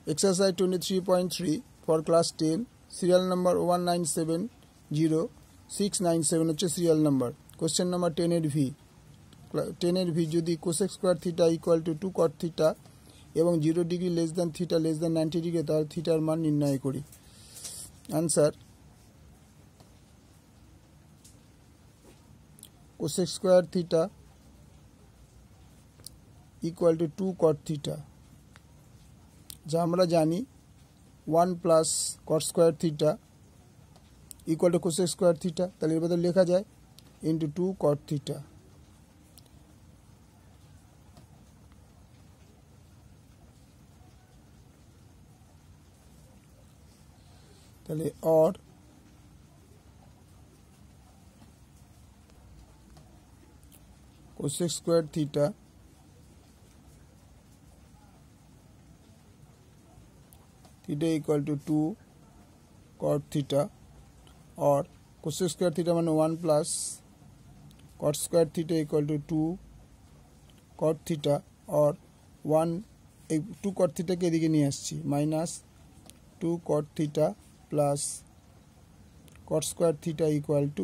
Exercise 23.3 for class 10, serial number 1970-697 হচ্ছে serial number. Question number 10 এর V. 10 এর V যদি cosec square theta equal to 2 cot theta এবং 0 degree less than theta less than 90 degree তাহলে থিটার মান নির্ণয় করি। Answer: cosec square theta equal to 2 cot theta, যা আমরা জানি 1 plus cot square theta equal to cosec square theta, তাহলে এর বদলে লেখা যায় into 2 cot theta। তাহলে or cosec square theta equal to 2 cot theta or cosec square theta মানে 1 plus cot square theta equal to 2 cot theta or 1 এই 2 cot theta কে এদিকে নিয়ে আসছি minus 2 cot theta plus cot square theta equal to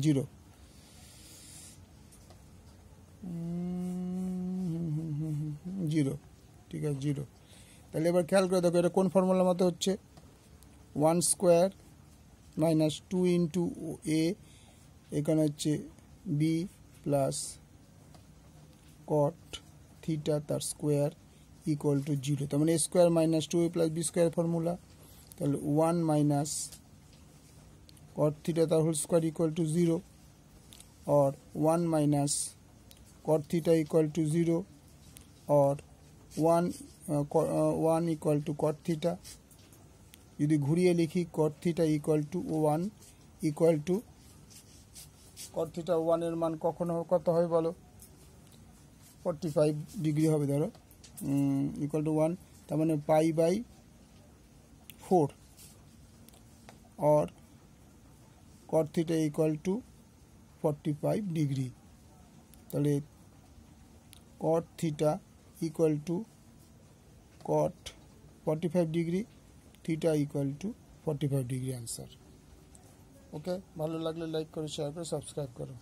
0 0 ঠিক আছে 0। তাহলে এবার খেয়াল করে দেখো এটা কোন ফর্মুলার মতো হচ্ছে 1 স্কয়ার মাইনাস 2 ইনটু a এখানে হচ্ছে b প্লাস cot থিটা তার স্কয়ার ইকুয়াল টু 0, তার মানে a square minus 2a plus b square formula. তাহলে 1 মাইনাস cot থিটা তার হোল স্কয়ার ইকুয়াল টু 0 और 1 minus cot theta equal two 0 और 1 equal to cot theta. যদি ঘুরিয়ে লিখি cot theta equal two 1 equal to cot theta 1 এর মান কখন কত হবে বলো 45 ডিগ্রি হবে ধরো ইকুয়াল টু 1, তার মানে পাই বাই 4 और cot theta equal to 45 degree. তাহলে cot theta equal to cot 45 degree, theta equal to 45 degree answer. Okay, ভালো লাগলে লাইক করো, শেয়ার করো, সাবস্ক্রাইব করো।